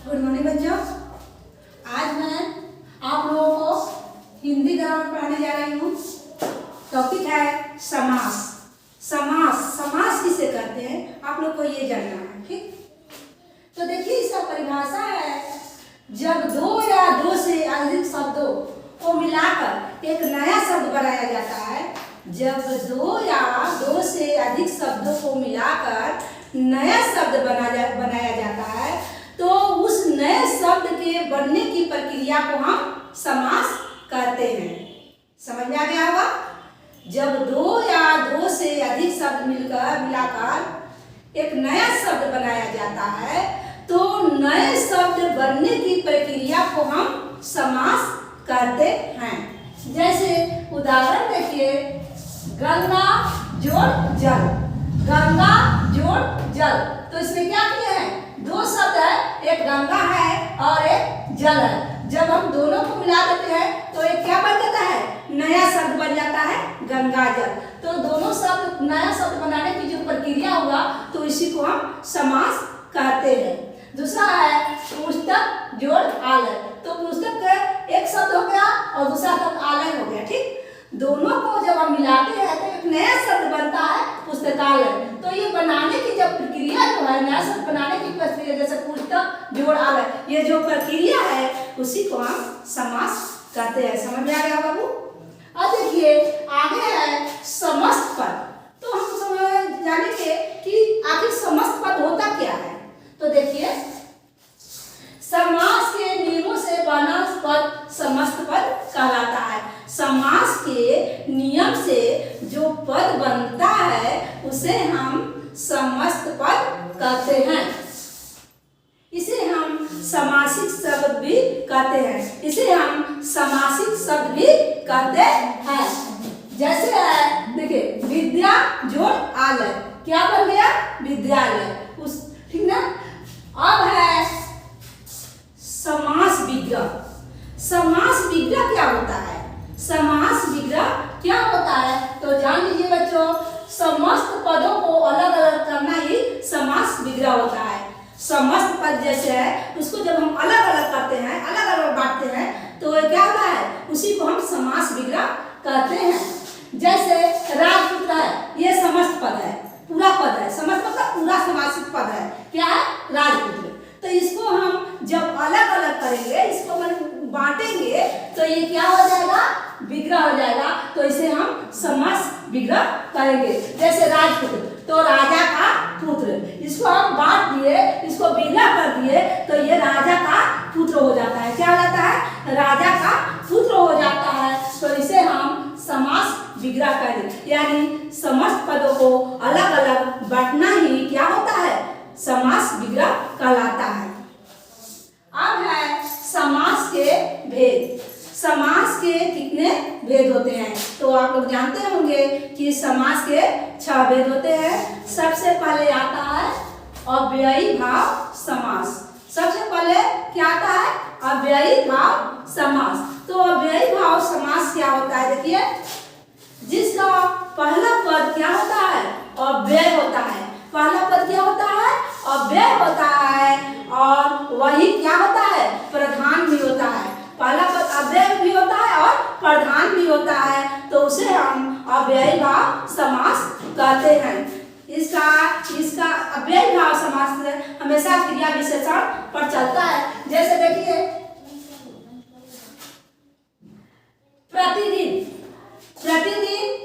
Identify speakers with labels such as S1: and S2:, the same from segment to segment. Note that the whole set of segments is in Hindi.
S1: गुड मॉर्निंग बच्चों। आज मैं आप लोगों को हिंदी ग्रामर पढ़ाने जा रही हूँ। टॉपिक है समास। समास किसे कहते हैं आप लोग को ये जानना है, ठीक। तो देखिए इसका परिभाषा है, जब दो या दो से अधिक शब्दों को मिलाकर एक नया शब्द बनाया जाता है। जब दो या दो से अधिक शब्दों को मिलाकर नया शब्द बनाया जाता है तो उस नए शब्द के बनने की प्रक्रिया को हम समास कहते हैं। समझ में आ गया होगा। जब दो या दो से अधिक शब्द मिलाकर एक नया शब्द बनाया जाता है तो नए शब्द बनने की प्रक्रिया को हम समास कहते हैं। जैसे उदाहरण देखिए, गंगा जोड़ जल, गंगा जोड़ जल। तो इसमें क्या किए हैं, दो शब्द है, एक गंगा है और एक जल है। जब हम दोनों को मिला देते हैं तो एक क्या बन जाता है, नया शब्द बन जाता है, गंगा जल। तो दोनों शब्द नया शब्द बनाने की जो प्रक्रिया हुआ तो इसी को हम समास कहते हैं। दूसरा है पुस्तक जोड़ आलय। तो पुस्तक का एक शब्द हो गया और दूसरा शब्द आलय हो गया, ठीक। दोनों को जब हम मिलाते हैं तो एक नया शब्द बनता है, पुस्तकालय। तो ये बनाने की जब प्रक्रिया जो है, नया शब्द बनाने की प्रक्रिया, जैसे पुस्तक जोड़ आलय, ये जो प्रक्रिया है उसी को हम समास कहते हैं। समझ में आ गया बाबू। अब देखिए आगे है समस्त पद। तो हम समझ जानेंगे कि आखिर समस्त पद होता क्या है। तो देखिए, समास के नियमों से बना पद समस्त पद कहलाता है। समास के नियम से जो पद बनता है उसे हम समस्त पद कहते हैं। इसे हम समासिक शब्द भी कहते हैं। इसे हम समासिक शब्द भी कहते हैं। जैसे है, देखिए, विद्या जोड़ आलय, क्या बन गया, विद्यालय, उस, ठीक ना। अब है समास विग्रह। समास विग्रह क्या होता है, समास विग्रह क्या होता है तो जान लीजिए बच्चों। समस्त पदों को अलग अलग करना ही समास विग्रह होता है। समस्त पद जैसे है उसको जब हम अलग अलग करते हैं, अलग अलग बांटते हैं तो क्या होता है, उसी को हम समास विग्रह कहते हैं। जैसे राजपुत्र है, ये समस्त पद है, पूरा पद है। समस्त मतलब पूरा समासिक पद है, क्या है, राजपुत्र। तो इसको हम जब अलग अलग करेंगे, इसको बांटेंगे तो ये क्या हो जाएगा, विग्रह हो जाएगा। तो इसे हम समास विग्रह करेंगे। जैसे राजपुत्र, तो राजा का पुत्र, इसको हम बांट दिए, इसको विग्रह कर दिए तो ये राजा का पुत्र हो जाता है। क्या हो जाता है, राजा का पुत्र हो जाता है। तो इसे हम समास विग्रह करेंगे। यानी समस्त पदों को अलग अलग बांटना ही क्या होता है, समास विग्रह कहलाता है। अब है समास के भेद। समास के कितने भेद होते हैं तो आप लोग जानते होंगे कि समास के 6 भेद होते हैं। सबसे पहले आता है अव्ययी भाव समास। सबसे पहले क्या आता है, अव्ययी भाव समास। तो अव्ययी भाव समास क्या होता है, देखिए, जिसका पहला पद क्या होता है, अव्यय होता है। पहला पद क्या होता है, अव्यय होता है और वही क्या होता है, प्रधान भी होता है। पहला पद अव्यय भी होता है और प्रधान भी होता है तो उसे हम अव्ययी भाव समास कहते हैं। इसका अव्ययी भाव समास से हमेशा क्रिया विशेषण पर चलता है। जैसे देखिए, प्रतिदिन, प्रतिदिन,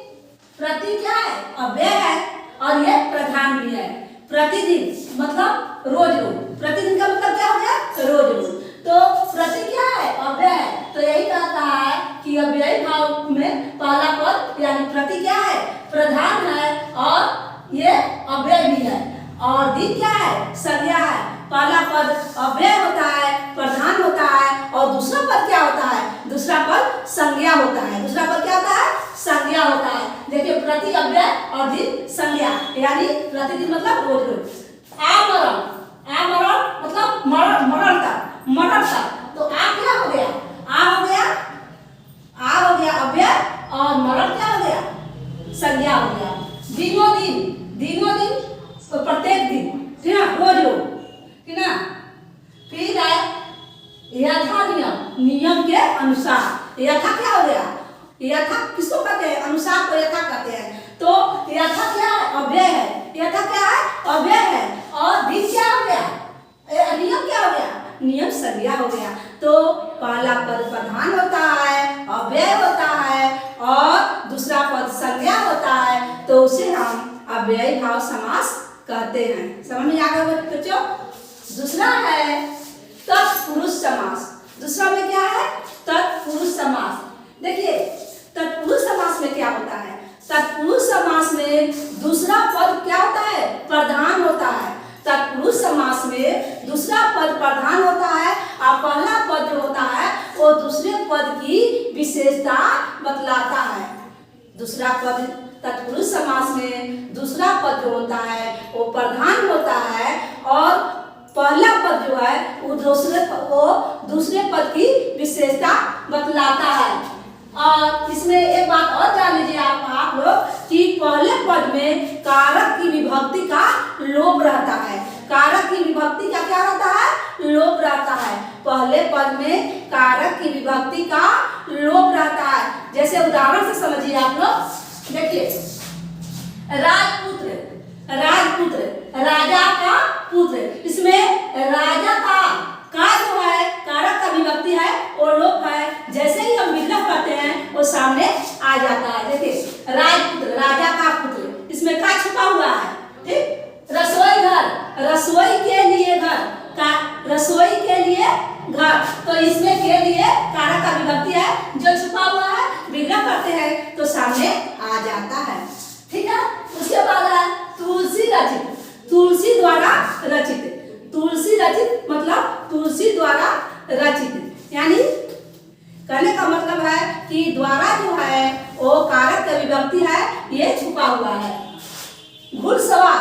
S1: प्रति क्या है, अव्यय है और ये प्रधान भी है। प्रतिदिन मतलब रोज रोज, प्रतिदिन का मतलब क्या हो गया, रोज रोज। तो प्रति क्या है, अव्यय है। तो यही कहता है कि अव्ययी भाव में पहला पद यानी प्रति क्या है, प्रधान है और ये अव्यय भी है। और दिन क्या है, संज्ञा है। पहला पद अव्यय होता है, प्रधान होता है और दूसरा पद क्या होता है, दूसरा पद संज्ञा होता है। दूसरा पद क्या होता है, संज्ञा होता है। देखिए, प्रति अव्यय और दिन संज्ञा, यानी प्रतिदिन मतलब रोज रोज। आमरण, आमरण मतलब मरण तक, मरण तक। तो आ क्या हो गया, आ हो गया, आ हो गया अव्यय और मरण क्या हो गया, संज्ञा हो गया। दिनों दिन, दिनों दिन तो प्रत्येक दिन, ठीक ना, रोज रोज, ठीक ना। फिर आया के अनुसार। यथा क्या हो गया? यथा किसको कहते हैं? अनुसार को यथा कहते हैं। तो यथा क्या है? अव्यय है। यथा क्या है? अव्यय है। और दिन क्या हो गया? नियम क्या हो गया? नियम संज्ञा हो गया। तो पहला पद प्रधान होता है, अव्यय होता है, और दूसरा पद संज्ञा होता है, तो उसे हम अव्ययी भाव समास कहते हैं। समझ में आ गया बच्चों? दूसरा है तत्पुरुष समास। दूसरा में क्या है? तत्पुरुष समास। देखिए तत्पुरुष समास में क्या होता है? तत्पुरुष समास में दूसरा पद क्या होता है? प्रधान होता है। तत्पुरुष समास में दूसरा पद प्रधान होता है और पहला पद जो होता है वो दूसरे पद की विशेषता बतलाता है। दूसरा पद तत्पुरुष समास में दूसरा पद जो होता है वो प्रधान होता है और पहला पद जो है वो दूसरे पद की विशेषता बतलाता है। और इसमें एक बात और जान लीजिए आप लोग कि पहले पद में कारक की विभक्ति का लोप रहता है। कारक की विभक्ति का क्या रहता है? लोप रहता है। पहले पद में कारक की विभक्ति का लोप रहता है। जैसे उदाहरण से समझिए आप लोग। देखिए राजपुत्र, राजपुत्र, राजा का पुत्र। इसमें राजा का जो है कारक का विभक्ति है वो लोप है। जैसे ही हम विग्रह करते हैं वो सामने आ जाता है। देखिए राजपुत्र, राजा का पुत्र, इसमें का छुपा हुआ है? ठीक। रसोई घर, रसोई के लिए घर का, रसोई के लिए घर, तो इसमें के लिए कारक का विभक्ति है जो छुपा हुआ है। विग्रह करते हैं तो सामने आ जाता है। ठीक है। उसके बाद है तुलसी रचित। तुलसी द्वारा रचित। तुलसी रचित मतलब तुलसी द्वारा रचित, यानी कहने का मतलब है कि द्वारा जो है वो कारक का विभक्ति है, ये छुपा हुआ है। घुड़सवार,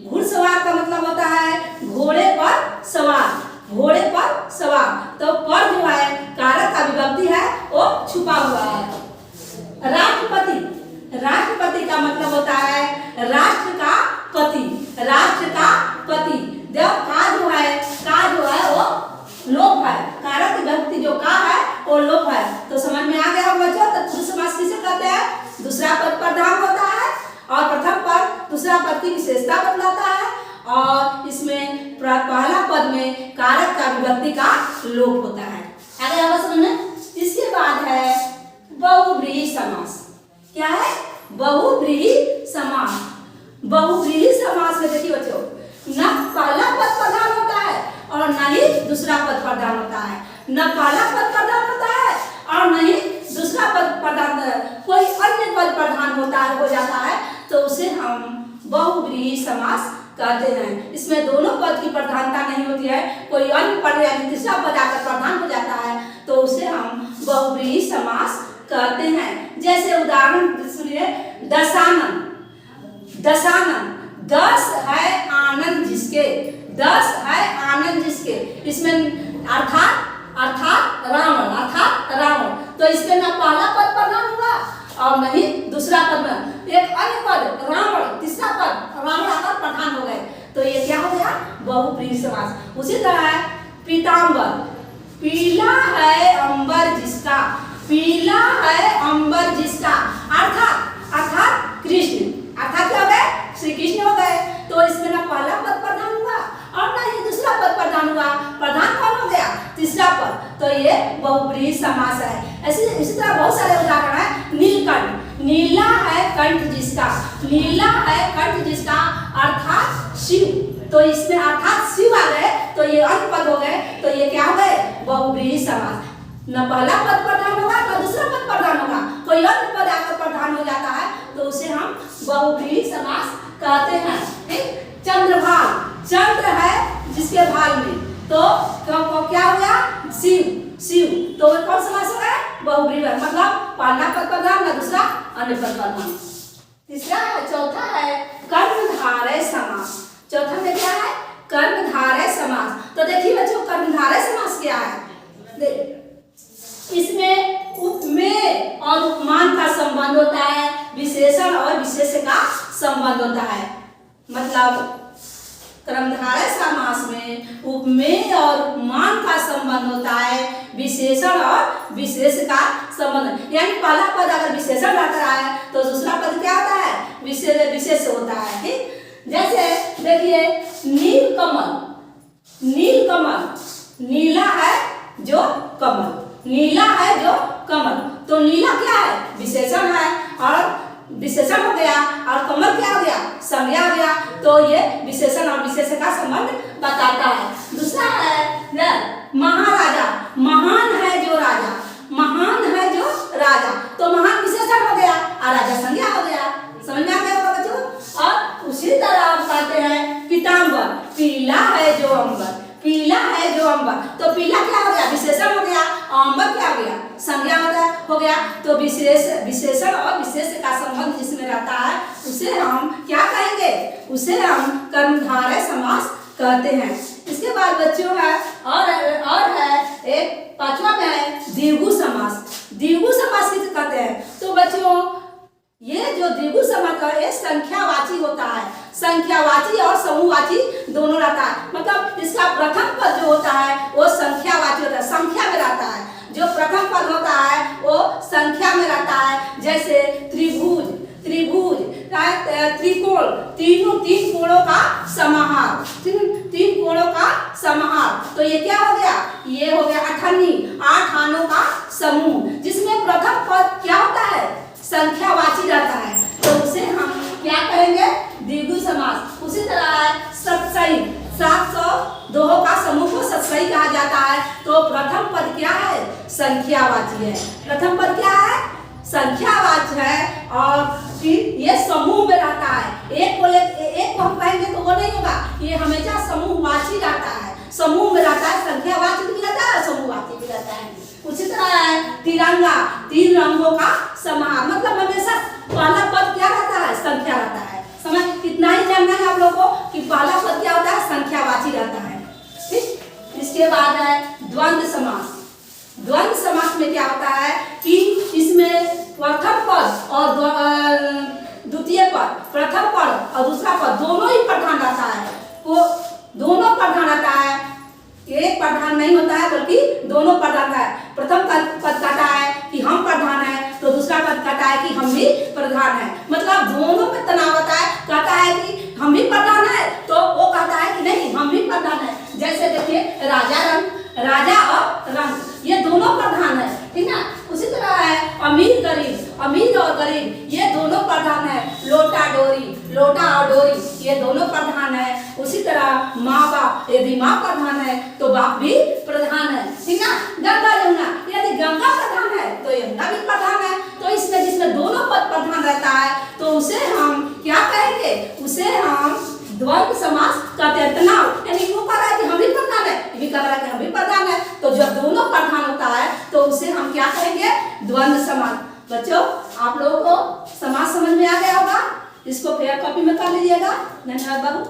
S1: घुड़सवार का मतलब होता है घोड़े पर सवार। घोड़े पर सवार, तो पर जो है कारक का विभक्ति है वो छुपा हुआ है। राष्ट्रपति, राष्ट्रपति का मतलब होता है राष्ट्र का पति। राष्ट्र का पति, जब का जो है वो लोप है। कारक की विभक्ति जो का है वो लोप है। तो समझ में आ गया बच्चों? तत्पुरुष समास किसे कहते हैं? दूसरा पद प्रधान होता है और प्रथम पद दूसरा पद की विशेषता बतलाता है, और इसमें पहला पद में कारक का विभक्ति का लोप होता है। आगे आगे समझना। इसके बाद है बहुव्रीहि समास। क्या है? बहुव्रीहि समास। बहुव्रीहि समास में देखिए बच्चों, न पहला पद प्रधान होता है और न ही दूसरा पद प्रधान होता है। न पहला पद प्रधान होता है और न ही दूसरा पद प्रधान, कोई अन्य पद प्रधान होता है, हो जाता है, तो उसे हम बहुव्रीहि समास कहते हैं। इसमें दोनों पद की प्रधानता नहीं होती है, कोई अन्य पद या तीसरा पद आकर प्रधान हो जाता है, तो उसे हम बहुव्रीहि समास कहते हैं। जैसे उदाहरण सुनिए, दशानन। दशानन, 10 है आनंद जिसके, 10 है आनंद जिसके, इसमें अर्थात रावण, अर्थात रावण, तो इसमें न पहला पद प्रधान हुआ और न ही दूसरा पद में एक अन्य पद रावण, तीसरा पद रावण आकर प्रधान हो गए, तो ये क्या हो गया? बहुव्रीहि समास। उसी तरह है पीतांबर। पीला है अंबर जिसका, पीला है अंबर जिसका, अर्थात कृष्ण, अर्थात क्या हो गए? श्री कृष्ण हो गए। तो इसमें ना पहला पद प्रधान हुआ और ना ही दूसरा पद प्रधान हुआ। प्रधान कौन हो गया? तीसरा पद, तो ये बहुव्रीहि समास है। इसी तरह बहुत सारे उदाहरण है। नीलकंठ, नीला है कंठ जिसका, नीला है कंठ जिसका, अर्थात शिव, तो इसमें अर्थात शिव आ गए, तो ये अन्य पद हो गए, तो ये क्या हो गए? बहुव्रीहि समास। न पहला पद प्रधान होगा न दूसरा पद प्रधान होगा, कोई अन्य पद आकर प्रधान हो जाता है, तो उसे हम बहुव्रीहि समास कहते हैं। ठीक। चंद्रभाल, चंद्र है जिसके भाल में, तो क्या हो गया? शिव, शिव, तो कौन समास हो गया? बहुव्रीहि, मतलब पहला पद प्रधान न दूसरा अन्य पद प्रधान। तीसरा है, चौथा है कर्मधारय समास। चौथा में क्या है? कर्मधारय समास। तो देखिए बच्चों, कर्मधारय समास क्या है? इसमें उपमेय और उपमान का संबंध होता है, विशेषण और विशेष्य का संबंध होता है। मतलब कर्मधारय समास में उपमेय और उपमान का संबंध होता है, विशेषण और विशेष का संबंध, यानी पहला पद अगर विशेषण रहता है तो दूसरा पद क्या होता है, विशेष होता है। ठीक, जैसे देखिए नीलकमल, नीलकमल, नीला है जो कमल, नीला है जो कमल, तो नीला क्या है, विशेषण है, और विशेषण हो गया, और कमल क्या हो गया, संज्ञा हो गया। तो ये विशेषण और विशेष का संबंध बताता है। दूसरा है महाराजा, महान है जो राजा, महान है जो राजा, तो महान विशेषण हो गया और राजा संज्ञा हो गया। समझ में आ गया होगा बच्चों। और उसी तरह हम कहते हैं पीताम्बर, पीला है जो अंबर, पीला है जो अंबर, तो पीला क्या हो गया, विशेषण हो गया, अंबर क्या हो गया, संज्ञा हो गया। तो विशेषण और विशेष का संबंध जिसमें रहता है उसे हम क्या कहेंगे, उसे हम कर्मधारय समास कहते हैं। इसके बाद बच्चों है और है एक पांचवा में है द्विगु समास। द्विगु समास किसे कहते हैं, तो बच्चों ये जो द्विगु समास है ये संख्यावाची होता है, संख्यावाची और समूहवाची दोनों रहता है। मतलब इसका प्रथम पद जो होता है वो संख्यावाची होता है, संख्या में रहता है। जो प्रथम पद होता है वो संख्या में रहता है। जैसे त्रिभुज, त्रिभुज, त्रिकोण, तीन कोणों का समाहार, तीन कोणों का समाहार, तो ये क्या हो गया, ये हो गया अठन्नी, 8 आनों का समूह, जिसमें प्रथम पद क्या होता है, संख्यावाची रहता है, तो उसे हम क्या कहेंगे, द्विगु समास। उसी तरह है सतसई, 702 का समूह को सतसई कहा जाता है, तो प्रथम पद क्या है, संख्यावाची है, प्रथम पद क्या है, संख्यावाची है, और ये समूह में रहता है। एक को हम कहेंगे तो वो नहीं होगा, ये हमेशा समूहवाची रहता है, समूह में रहता है, संख्यावाची भी रहता है, समूहवाची भी रहता है। उसी तरह है तिरंगा, 3 रंगों का समाहार, मतलब हमेशा पहला पद क्या रहता है, संख्या रहता है। समझ, कितना ही जानना है आप लोगों को कि पहला पद क्या होता है, संख्यावाची रहता है। ठीक, इसके बाद है द्वंद्व समास। द्वंद्व समास में क्या होता है कि इसमें प्रथम पद और द्वितीय पद, प्रथम पद और दूसरा पद दोनों ही प्रधान रहता है, वो दोनों प्रधान रहता है, एक प्रधान नहीं होता है बल्कि दोनों प्रधान है। प्रथम पद कहता है कि हम प्रधान है, तो दूसरा पद कहता है कि हम भी प्रधान है, मतलब दोनों में तनाव होता है। कहता है कि हम भी प्रधान है, तो वो कहता है कि नहीं हम भी प्रधान है। जैसे देखिए राजा और रंग, ये दोनों प्रधान है, ठीक ना। उसी तरह है अमीर गरीब, अमीर और गरीब ये दोनों प्रधान है। लोटा और डोरी ये दोनों प्रधान है। उसी तरह माँ बाप, यदि माँ प्रधान है तो बाप भी प्रधान है, ठीक ना। गंगा यमुना, यदि गंगा प्रधान है तो यमुना भी प्रधान है। तो इसमें जिसमें दोनों पद प्रधान रहता है तो उसे हम क्या कहेंगे, उसे हम द्वंद्व समास कहते हैं। तनाव यानी वो कह रहा है कि हम भी प्रधान है, ये भी कह रहा है कि हम भी प्रधान है, तो जब दोनों प्रधान होता है तो उसे हम क्या कहेंगे, द्वंद्व समास। बच्चों आप लोगों को समास समझ में आ गया होगा, इसको फेयर कॉपी में कर लीजिएगा। धन्यवाद बाबू।